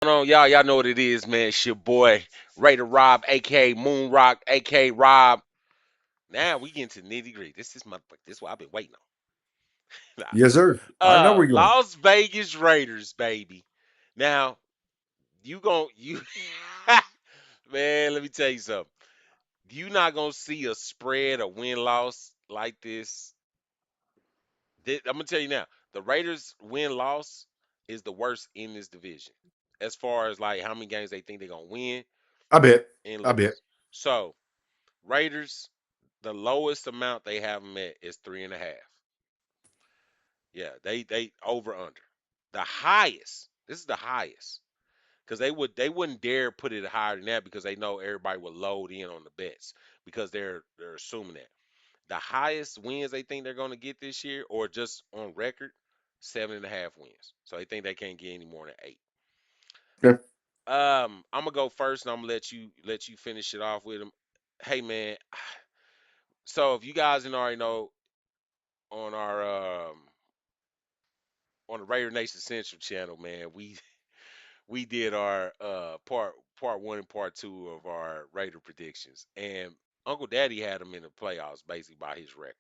on, y'all? Y'all know what it is, man. It's your boy, Raider Rob, aka Moon Rock, aka Rob. Now we get into nitty gritty. This is motherfucker. This is what I've been waiting on. Yes, sir. I know where you're going. Las Vegas Raiders, baby. Now you man. Let me tell you something. You not gonna see a spread, a win loss like this. I'm gonna tell you now. The Raiders win loss is the worst in this division, as far as like how many games they think they're gonna win I bet. and I bet. lose. So Raiders, the lowest amount they have them at is 3.5. Yeah, they over under. The highest. This is the highest because they wouldn't dare put it higher than that because they know everybody will load in on the bets because they're assuming that the highest wins they think they're going to get this year or just on record 7.5 wins. So they think they can't get any more than 8. Okay. I'm gonna go first and I'm gonna let you finish it off with them. Hey man, so if you guys didn't already know on our on the Raider Nation Central channel, man, we did our part one and part two of our Raider predictions, and Uncle Daddy had them in the playoffs basically by his record.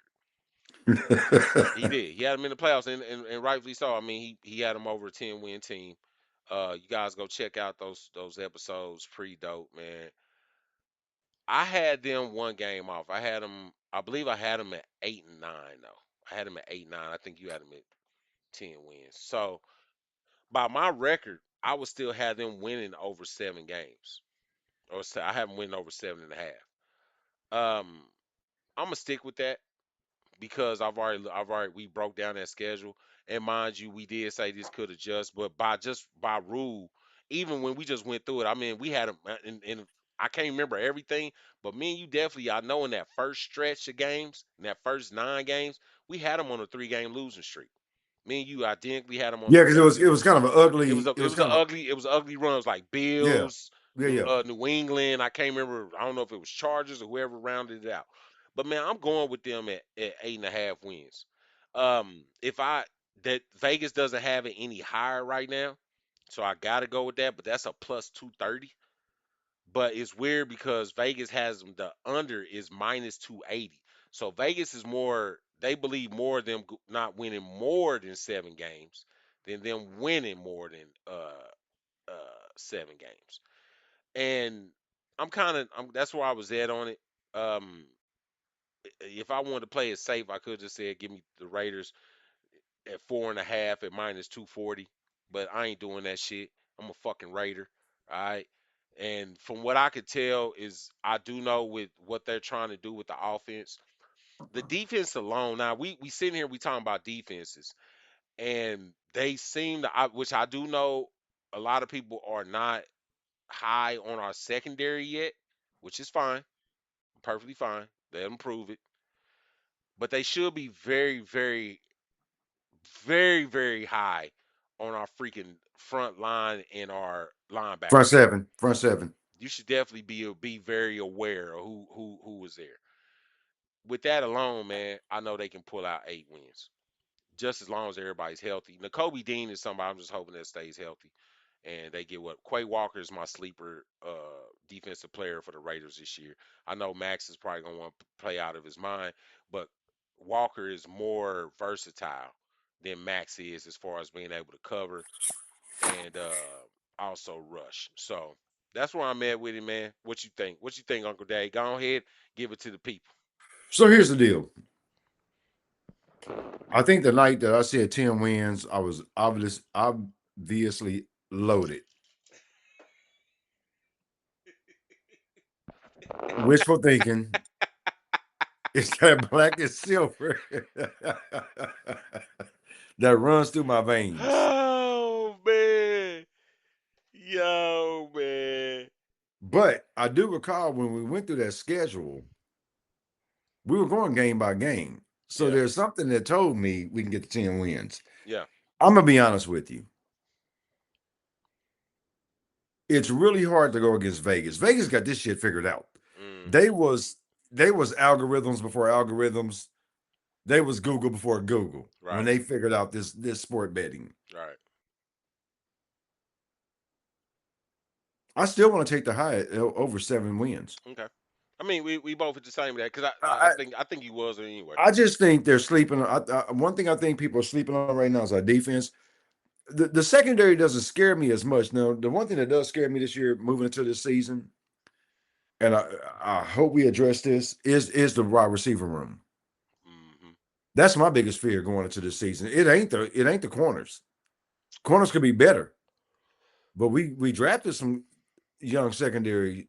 He did. He had them in the playoffs, and rightfully so. I mean, he had them over a 10-win team. You guys go check out those episodes. Pretty dope, man. I had them one game off. I had them. I believe I had them at 8 and 9 though. I had them at 8 and 9. I think you had them at 10 wins. So by my record, I would still have them winning over 7 games, I have them winning over 7.5. I'm gonna stick with that because I've already we broke down that schedule, and mind you, we did say this could adjust, but by rule, even when we just went through it, I mean, we had them, and I can't remember everything, but me and you definitely, I know in that first stretch of games, in that first 9 games, we had them on a 3-game losing streak. Me and you identically had them on Yeah, a because three. it was kind of an It was ugly. a It it was was a kind of ugly it was ugly run. It was like yeah, Bills, yeah, yeah. New England. I can't remember. I don't know if it was Chargers or whoever rounded it out. But man, I'm going with them at 8.5 wins. If I that Vegas doesn't have it any higher right now, so I gotta go with that. But that's a plus 230. But it's weird because Vegas has the under is minus 280. So Vegas is more. They believe more of them not winning more than 7 games than them winning more than 7 games. And I'm that's where I was at on it. Um, if I wanted to play it safe, I could just say give me the Raiders at 4.5 at minus 240. But I ain't doing that shit. I'm a fucking Raider. All right. And from what I could tell is I do know with what they're trying to do with the offense, the defense alone. Now we sitting here we talking about defenses, and they seem to, which I do know, a lot of people are not high on our secondary yet, which is fine, perfectly fine. Let them prove it. But they should be very, very, very, very high on our freaking front line and our Front linebackers. seven, front seven. You should definitely be very aware of who was there. With that alone, man, I know they can pull out 8 wins. Just as long as everybody's healthy. N'Kobe Dean is somebody I'm just hoping that stays healthy. And they get what Quay Walker is my sleeper defensive player for the Raiders this year. I know Max is probably gonna want to play out of his mind, but Walker is more versatile than Max is as far as being able to cover and also rush. So that's where I'm at with it, man. What you think? What you think, Uncle Dave? Go ahead, give it to the people. So here's the deal. I think the night that I said 10 wins, I was obviously loaded. Wishful thinking. It's that black and silver that runs through my veins. Oh man. Yo, man. But I do recall when we went through that schedule, we were going game by game. So Yeah, there's something that told me we can get to 10 wins. yeah. I'm gonna be honest with you. It's really hard to go against Vegas. Vegas got this shit figured out. Mm-hmm. They was they was algorithms before algorithms. They was Google before Google when Right, they figured out this sport betting. right. I still want to take the high over 7 wins. Okay. I mean, we both at the same that because I I think you was anyway. I just think they're sleeping. One thing I think people are sleeping on right now is our defense. The secondary doesn't scare me as much. Now, the one thing that does scare me this year, moving into this season, and I hope we address this, is the wide receiver room. Hmm. That's my biggest fear going into this season. It ain't the corners. Corners could be better, but we drafted some young secondary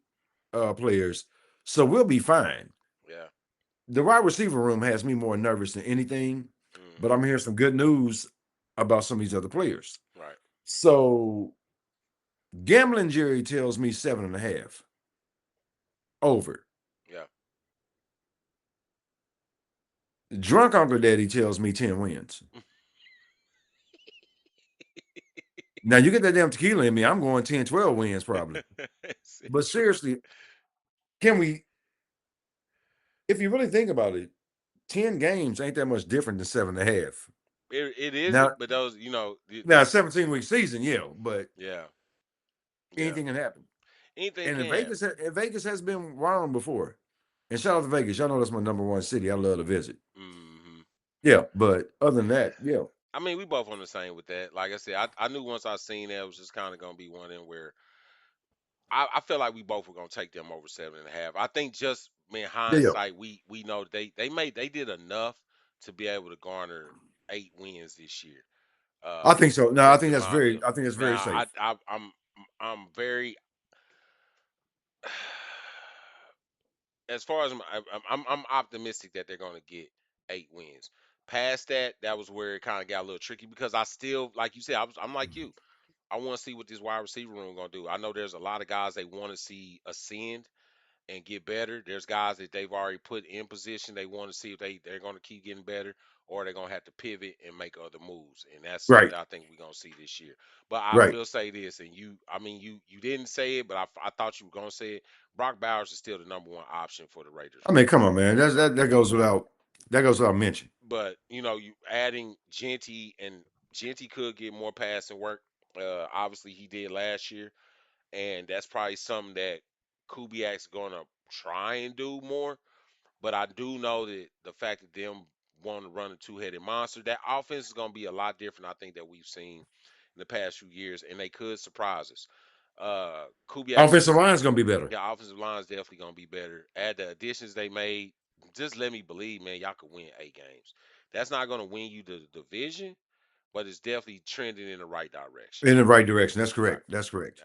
players, so we'll be fine. Yeah. The wide receiver room has me more nervous than anything, but Hmm. I'm hearing some good news about some of these other players. Right. So gambling Jerry tells me 7.5 over. Yeah. Drunk Uncle Daddy tells me 10 wins. Now you get that damn tequila in me, I'm going 10, 12 wins probably. But seriously, can we, if you really think about it, 10 games ain't that much different than 7.5. It isn't, Now, but those now 17-week season, yeah, but yeah, yeah, anything can happen. anything And in can. Vegas has been wrong before. And shout out to Vegas. Y'all know that's my number one city. I love to visit. Hmm. Yeah, but other than that, yeah. I mean, we both on the same with that. Like I said, I knew once I seen that it was just kind of gonna be one of them where I feel like we both were gonna take them over 7.5. I think just in Yeah, yeah. hindsight, we know they did enough to be able to garner 8 wins this year. I think so. No, Just in my opinion. I think that's very Now safe. I'm very as far as I'm optimistic that they're gonna get 8 wins. Past that, that was where it kind of got a little tricky because I still, like you said, I'm like you. I want to see what this wide receiver room gonna do. I know there's a lot of guys they want to see ascend and get better. There's guys that they've already put in position. They want to see if they're going to keep getting better or they're going to have to pivot and make other moves. And that's Right, something I think we're going to see this year. But I right. will say this, and I mean, you didn't say it, but I thought you were going to say it. Brock Bowers is still the number one option for the Raiders I right mean, now. come on, man. That goes without mention. But you adding Genty and Genty could get more passing work. Obviously, he did last year, and that's probably something that Kubiak's gonna try and do more. But I do know that the fact that them want to run a two-headed monster, that offense is going to be a lot different. I think that we've seen in the past few years, and they could surprise us. Kubiak's Offensive line's gonna be better. yeah, offensive line is definitely going to be better. Add the additions they made, just let me believe, man, y'all could win 8 games. That's not going to win you the division, but it's definitely trending in the right direction. In the right direction. That's Right. correct. That's correct.